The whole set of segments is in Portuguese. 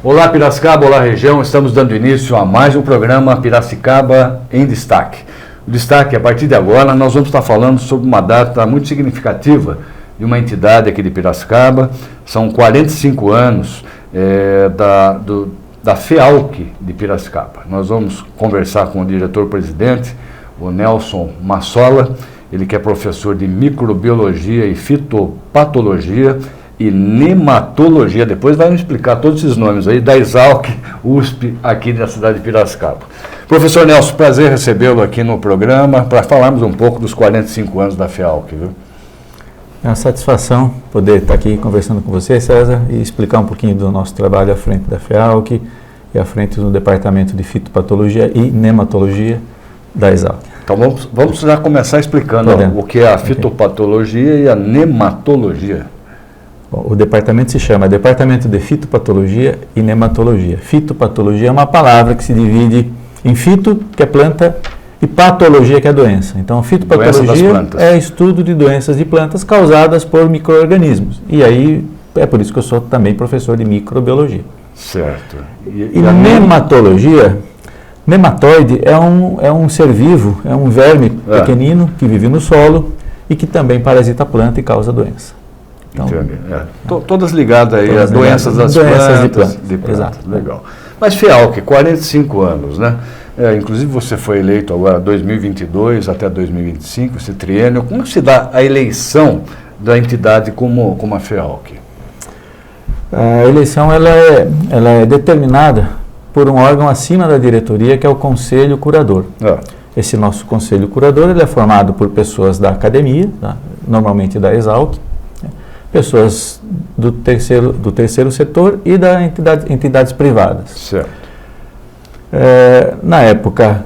Olá Piracicaba, olá região, estamos dando início a mais um programa Piracicaba em Destaque. O destaque, a partir de agora, nós vamos estar falando sobre uma data muito significativa de uma entidade aqui de Piracicaba. São 45 anos da FEALC de Piracicaba. Nós vamos conversar com o diretor-presidente, o Nelson Massola, ele que é professor de microbiologia e fitopatologia e nematologia, depois vai nos explicar todos esses nomes aí, da Exalc USP, aqui na cidade de Piracicaba. Professor Nelson, prazer recebê-lo aqui no programa, para falarmos um pouco dos 45 anos da FEALC, viu? É uma satisfação poder estar aqui conversando com você, César, e explicar um pouquinho do nosso trabalho à frente da FEALC e à frente do Departamento de Fitopatologia e Nematologia da Exalc. Então vamos já começar explicando o que é a fitopatologia e a nematologia. Bom, o departamento se chama Departamento de Fitopatologia e Nematologia. Fitopatologia é uma palavra que se divide em fito, que é planta, e patologia, que é doença. Então, fitopatologia é estudo de doenças de plantas causadas por micro-organismos. E aí, é por isso que eu sou também professor de microbiologia. Certo. E nematologia, nematóide é um ser vivo, é um verme pequenino que vive no solo e que também parasita a planta e causa doença. Então, todas ligadas aí a doenças das plantas. De plantas. Exato. Legal. Mas FEALC, 45 anos, né? Inclusive você foi eleito agora 2022 até 2025, esse triênio. Como se dá a eleição da entidade como a FEALC? A eleição ela é determinada por um órgão acima da diretoria, que é o Conselho Curador. Esse nosso Conselho Curador ele é formado por pessoas da academia, normalmente da Exalc, pessoas do terceiro setor e das entidades privadas. Certo. Na época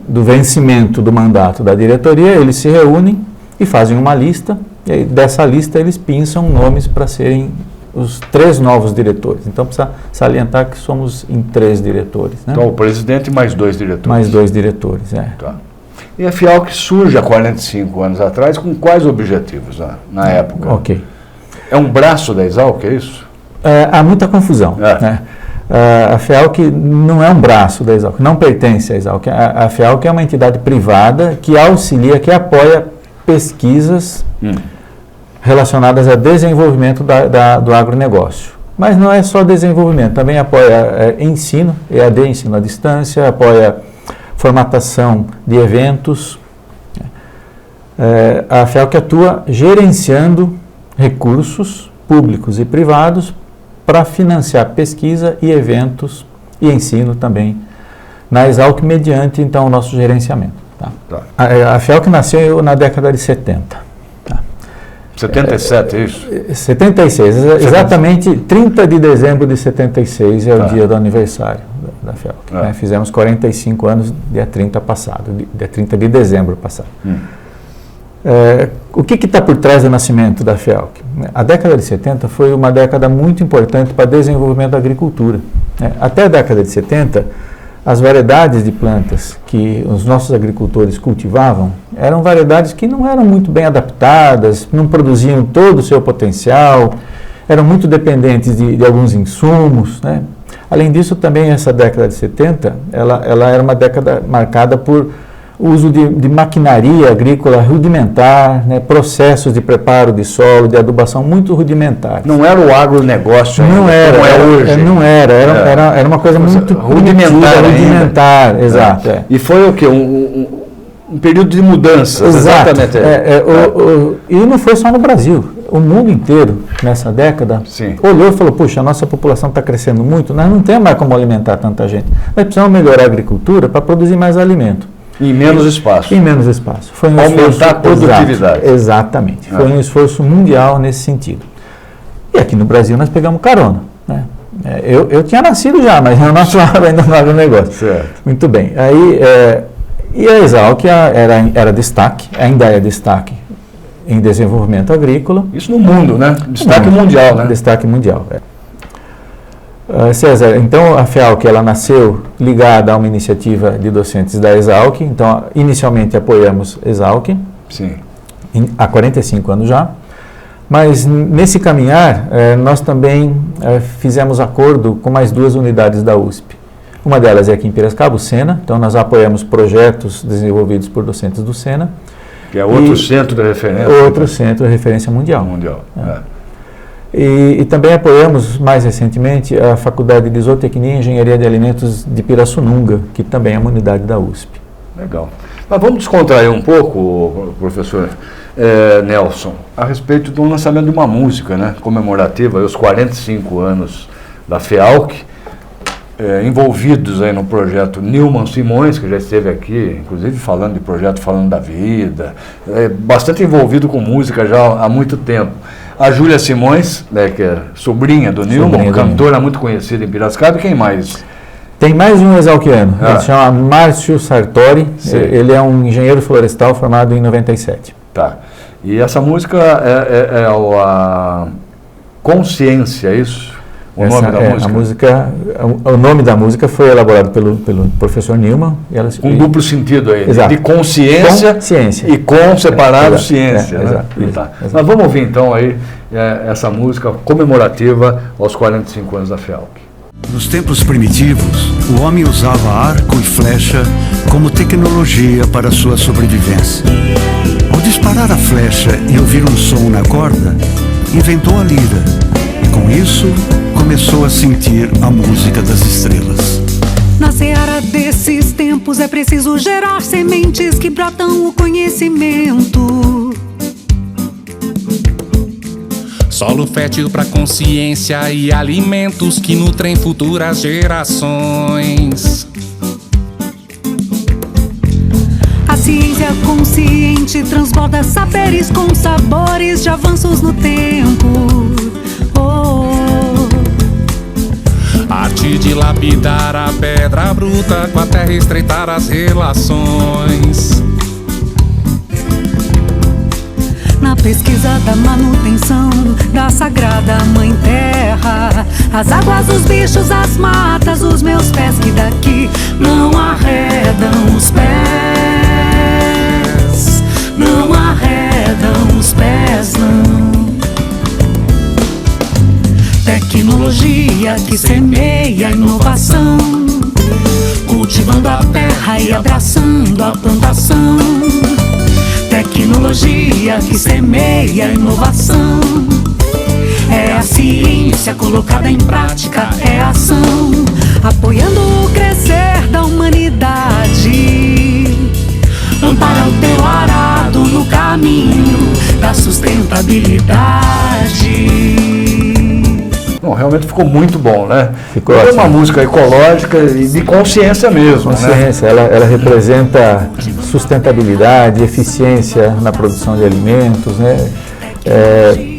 do vencimento do mandato da diretoria, eles se reúnem e fazem uma lista, e aí, dessa lista eles pinçam nomes para serem os 3 novos diretores. Então precisa salientar que somos em 3 diretores. Né? Então o presidente e mais 2 diretores. Mais 2 diretores, Tá. E a FEALC surge há 45 anos atrás com quais objetivos na época? Ok. É um braço da Exalc, é isso? Há muita confusão. Né? A FEALC não é um braço da Exalc, não pertence à Exalc. A FEALC é uma entidade privada que auxilia, que apoia pesquisas relacionadas a desenvolvimento do agronegócio. Mas não é só desenvolvimento, também apoia ensino, EAD, ensino à distância, apoia formatação de eventos. A FEALC atua gerenciando recursos públicos e privados para financiar pesquisa e eventos e ensino também na Exalc, mediante então o nosso gerenciamento. A FEALC nasceu na década de 70. 77, é isso? 76, exatamente 30 de dezembro de 76 é o dia do aniversário da FEALC. Fizemos 45 anos dia 30 passado, dia 30 de dezembro passado. O que está por trás do nascimento da FEALC? A década de 70 foi uma década muito importante para o desenvolvimento da agricultura. Até a década de 70, as variedades de plantas que os nossos agricultores cultivavam eram variedades que não eram muito bem adaptadas, não produziam todo o seu potencial, eram muito dependentes de alguns insumos. Né? Além disso, também essa década de 70, ela era uma década marcada por o uso de maquinaria agrícola rudimentar, né, processos de preparo de solo, de adubação muito rudimentares. Não era o agronegócio ainda, como é hoje. Não era uma coisa muito rudimentar. Exato. E foi o quê? Um período de mudança. Exatamente. E não foi só no Brasil. O mundo inteiro, nessa década, olhou e falou, puxa, a nossa população está crescendo muito, nós não temos mais como alimentar tanta gente. Nós precisamos melhorar a agricultura para produzir mais alimento. Em menos espaço. Em menos espaço. Foi um aumentar a produtividade. Exatamente. Foi um esforço mundial nesse sentido. E aqui no Brasil nós pegamos carona. Né? Eu tinha nascido já, mas eu não atuava ainda no agronegócio. Certo. Muito bem. Aí, e a Exalc era destaque, ainda é destaque em desenvolvimento agrícola. Isso no mundo, né? Destaque mundial, né? Destaque mundial, César, então a FEALC ela nasceu ligada a uma iniciativa de docentes da Exalc, então inicialmente apoiamos Exalc, Sim. há 45 anos já, Mas nesse caminhar, nós também fizemos acordo com mais 2 unidades da USP. Uma delas é aqui em Piracicaba, o SENA, então nós apoiamos projetos desenvolvidos por docentes do SENA. Que é outro centro de referência. Outro centro de referência mundial. E também apoiamos, mais recentemente, a Faculdade de Zootecnia e Engenharia de Alimentos de Pirassununga, que também é uma unidade da USP. Legal. Mas vamos descontrair um pouco, professor Nelson, a respeito do lançamento de uma música, né, comemorativa, os 45 anos da FEALC, envolvidos aí no projeto Nilman Simões, que já esteve aqui, inclusive falando de projeto Falando da Vida, bastante envolvido com música já há muito tempo. A Júlia Simões, que é sobrinha do Nilman, cantora muito conhecida em Piracicaba, e quem mais? Tem mais um exalquiano, ele se chama Márcio Sartori, ele é um engenheiro florestal formado em 97. Tá. E essa música é a Consciência, é isso? O nome da música? A música, o nome da música foi elaborado pelo professor Nilman. Com duplo sentido aí, exato. De consciência, ciência. E com separado ciência. Exato. Nós vamos ouvir então aí essa música comemorativa aos 45 anos da FEALC. Nos tempos primitivos, o homem usava arco e flecha como tecnologia para sua sobrevivência. Ao disparar a flecha e ouvir um som na corda, inventou a lira. E com isso, começou a sentir a música das estrelas. Na seara desses tempos é preciso gerar sementes que brotam o conhecimento. Solo fértil para consciência e alimentos que nutrem futuras gerações. A ciência consciente transborda saberes com sabores de avanços no tempo. Arte de lapidar a pedra bruta, com a terra estreitar as relações. Na pesquisa da manutenção da sagrada Mãe Terra, as águas, os bichos, as matas, os meus pés que daqui não arredam os pés. Não arredam os pés, não. Tecnologia que semeia inovação, cultivando a terra e abraçando a plantação. Tecnologia que semeia inovação, é a ciência colocada em prática, é ação, apoiando o crescer da humanidade. Ampara o teu arado no caminho da sustentabilidade. Bom, realmente ficou muito bom, né? Ficou é uma música ecológica e de consciência mesmo. Consciência, né? ela representa sustentabilidade, eficiência na produção de alimentos, né?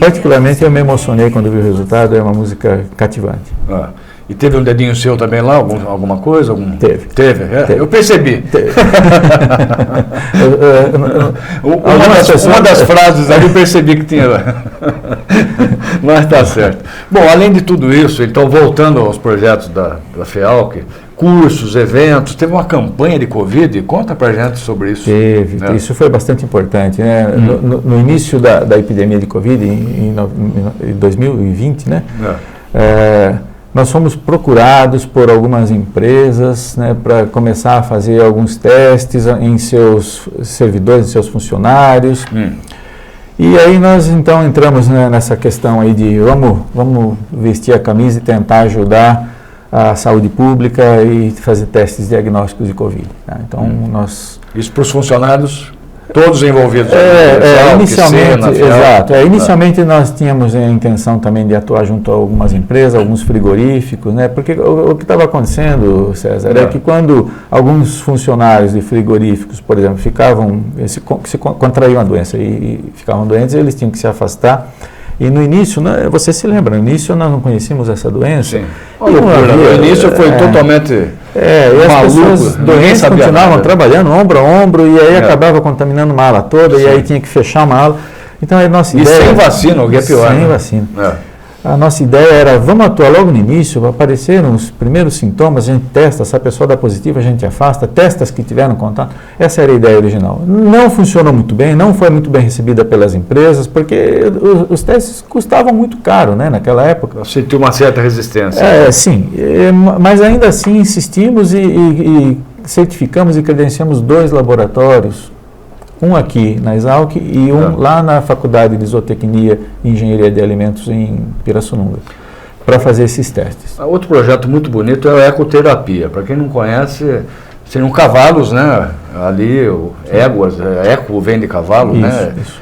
Particularmente eu me emocionei quando vi o resultado, é uma música cativante. E teve um dedinho seu também lá, alguma coisa? Teve. Teve. Eu percebi. Teve. Uma das frases ali eu percebi que tinha. Mas tá certo. Bom, além de tudo isso, então voltando aos projetos da FEALC, cursos, eventos, teve uma campanha de Covid, conta pra gente sobre isso. Teve, né? Isso foi bastante importante, né? No início da epidemia de Covid, em 2020, né? Nós fomos procurados por algumas empresas, né, para começar a fazer alguns testes em seus servidores, em seus funcionários. E aí nós então entramos, né, nessa questão aí de vamos vestir a camisa e tentar ajudar a saúde pública e fazer testes diagnósticos de Covid. Tá? Então nós... Isso para os funcionários... Todos envolvidos. Inicialmente nós tínhamos a intenção também de atuar junto a algumas empresas, alguns frigoríficos, né? Porque o que estava acontecendo, César, é que quando alguns funcionários de frigoríficos, por exemplo, se contraíam a doença e ficavam doentes, eles tinham que se afastar. E no início, né, você se lembra, no início nós não conhecíamos essa doença. Sim. No início foi totalmente e as pessoas doentes continuavam trabalhando ombro a ombro e aí acabava contaminando uma ala toda. Sim. E aí tinha que fechar uma ala. Então a nossa ideia... sem vacina, o que é pior. Sem vacina. A nossa ideia era, vamos atuar logo no início, apareceram os primeiros sintomas, a gente testa, se a pessoa dá positivo, a gente afasta, testa as que tiveram contato. Essa era a ideia original. Não funcionou muito bem, não foi muito bem recebida pelas empresas, porque os testes custavam muito caro, né, naquela época. Sentiu uma certa resistência. Sim, mas ainda assim insistimos e certificamos e credenciamos 2 laboratórios, um aqui na Exalc e um lá na Faculdade de Zootecnia e Engenharia de Alimentos em Pirassununga, para fazer esses testes. Outro projeto muito bonito é a ecoterapia. Para quem não conhece, seriam cavalos, né? Ali, éguas, eco vem de cavalo, isso, né? Isso.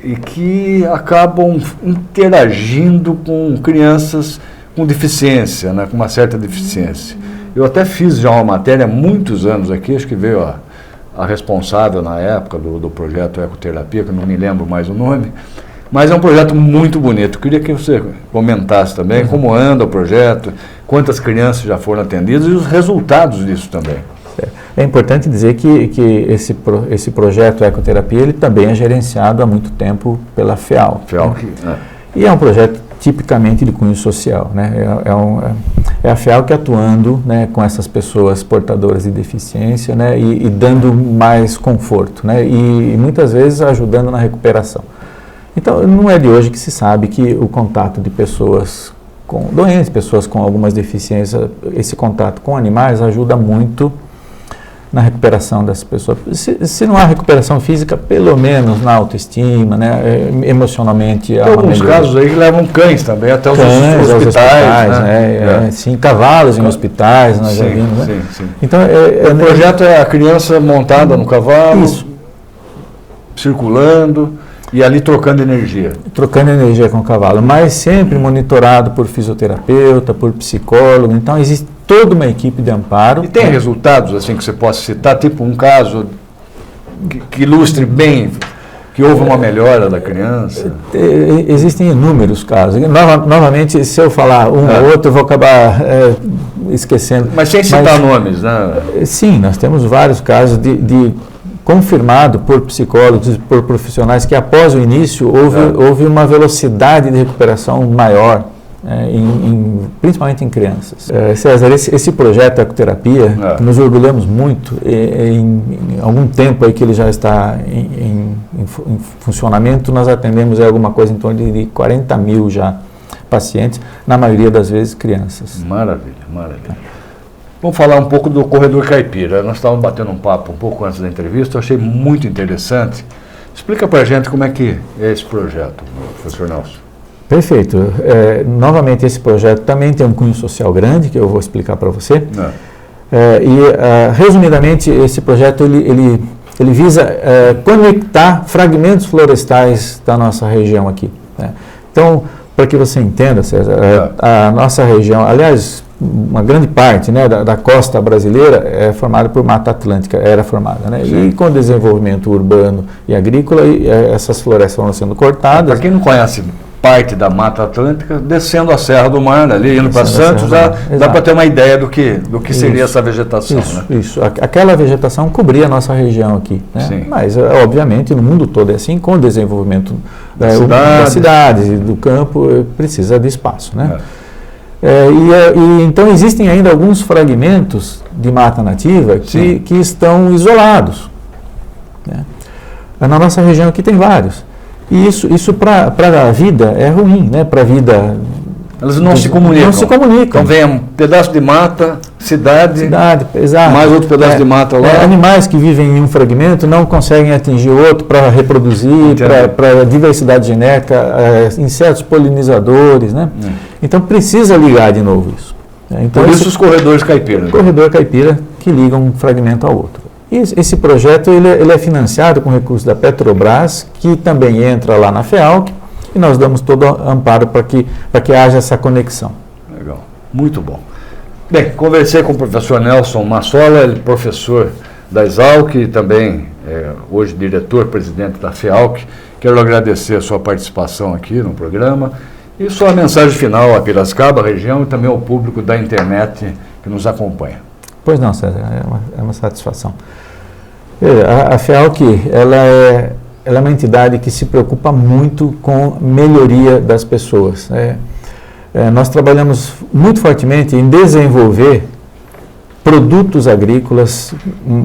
E que acabam interagindo com crianças com deficiência, né? Com uma certa deficiência. Eu até fiz já uma matéria há muitos anos aqui, acho que veio a responsável na época do projeto Ecoterapia, que eu não me lembro mais o nome, mas é um projeto muito bonito. Eu queria que você comentasse também como anda o projeto, quantas crianças já foram atendidas e os resultados disso também. É importante dizer que esse projeto Ecoterapia ele também é gerenciado há muito tempo pela FEALC. Né? E é um projeto tipicamente de cunho social, né? É a FEALC atuando, né, com essas pessoas portadoras de deficiência, né, e dando mais conforto, né, e muitas vezes ajudando na recuperação. Então, não é de hoje que se sabe que o contato de pessoas com doentes, pessoas com algumas deficiências, esse contato com animais ajuda muito na recuperação das pessoas. Se não há recuperação física, pelo menos na autoestima, né, emocionalmente. Tem alguns casos aí que levam cães também até os hospitais, né? Sim, cavalos em hospitais, nós já vimos, né? Sim. Então, o projeto é a criança montada no cavalo, circulando e ali trocando energia. Trocando energia com o cavalo, mas sempre monitorado por fisioterapeuta, por psicólogo. Então, existe toda uma equipe de amparo. E tem resultados assim que você possa citar, tipo um caso que ilustre bem que houve uma melhora da criança? Existem inúmeros casos. Novamente, se eu falar um ou outro, eu vou acabar esquecendo. Mas sem citar nomes, né? Sim, nós temos vários casos de confirmado por psicólogos, por profissionais, que após o início houve uma velocidade de recuperação maior, principalmente em crianças. César, esse projeto Ecoterapia, nos orgulhamos muito, em algum tempo aí que ele já está em funcionamento, nós atendemos alguma coisa em torno de 40 mil já pacientes, na maioria das vezes crianças. Maravilha. Vamos falar um pouco do Corredor Caipira. Nós estávamos batendo um papo um pouco antes da entrevista, eu achei muito interessante. Explica para a gente como é que é esse projeto, professor Nelson. Perfeito. Novamente, esse projeto também tem um cunho social grande, que eu vou explicar para você. Resumidamente, esse projeto ele visa conectar fragmentos florestais da nossa região aqui, né? Então, para que você entenda, César, a nossa região, aliás, uma grande parte, né, da costa brasileira é formada por Mata Atlântica, era formada, né? E com o desenvolvimento urbano e agrícola, essas florestas foram sendo cortadas. Para quem não conhece parte da Mata Atlântica, descendo a Serra do Mar, ali indo para Santos, dá para ter uma ideia do que seria essa vegetação. Isso. Aquela vegetação cobria a nossa região aqui, né? Mas, obviamente, no mundo todo é assim, com o desenvolvimento das cidades e do campo, precisa de espaço, né? Então existem ainda alguns fragmentos de mata nativa que estão isolados, né? Na nossa região aqui tem vários. E isso para a vida é ruim, né? Para a vida... Elas não se comunicam. Não se comunicam. Então vem um pedaço de mata, cidade, exato. Mais outro pedaço de mata lá. Animais que vivem em um fragmento não conseguem atingir o outro para reproduzir, para diversidade genética, insetos polinizadores, né? Então precisa ligar de novo isso. Então, por isso os corredores caipira. Corredor caipira que ligam um fragmento ao outro. Esse projeto ele é financiado com recursos da Petrobras, que também entra lá na FEALC, e nós damos todo o amparo para que haja essa conexão. Legal, muito bom. Bem, conversei com o professor Nelson Massola, ele é professor da Exalc e também hoje diretor-presidente da FEALC. Quero agradecer a sua participação aqui no programa e sua mensagem final a Piracicaba, a região e também ao público da internet que nos acompanha. Pois não, César, é uma satisfação. A FEALC, ela é uma entidade que se preocupa muito com melhoria das pessoas. nós trabalhamos muito fortemente em desenvolver produtos agrícolas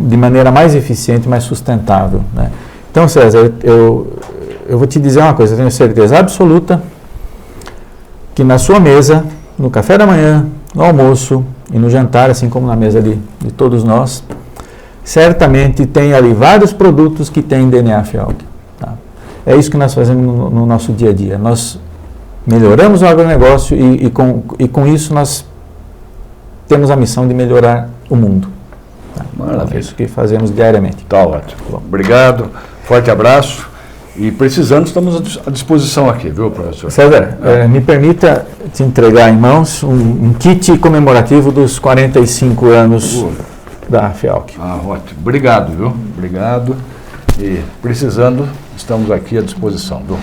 de maneira mais eficiente, mais sustentável, né? Então, César, eu vou te dizer uma coisa, eu tenho certeza absoluta que na sua mesa, no café da manhã, no almoço e no jantar, assim como na mesa de todos nós, certamente tem ali vários produtos que têm DNA FEALC. Tá? É isso que nós fazemos no nosso dia a dia. Nós melhoramos o agronegócio e com isso nós temos a missão de melhorar o mundo. Tá? Maravilha. É isso que fazemos diariamente. Tá ótimo. Obrigado, forte abraço. E precisando, estamos à disposição aqui, viu, professor? César, me permita te entregar em mãos um kit comemorativo dos 45 anos da FEALC. Ótimo. Obrigado, viu? Obrigado. E precisando, estamos aqui à disposição, viu?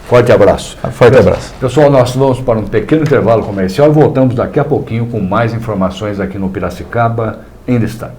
Forte abraço. Forte abraço. Pessoal, nós vamos para um pequeno intervalo comercial e voltamos daqui a pouquinho com mais informações aqui no Piracicaba em Destaque.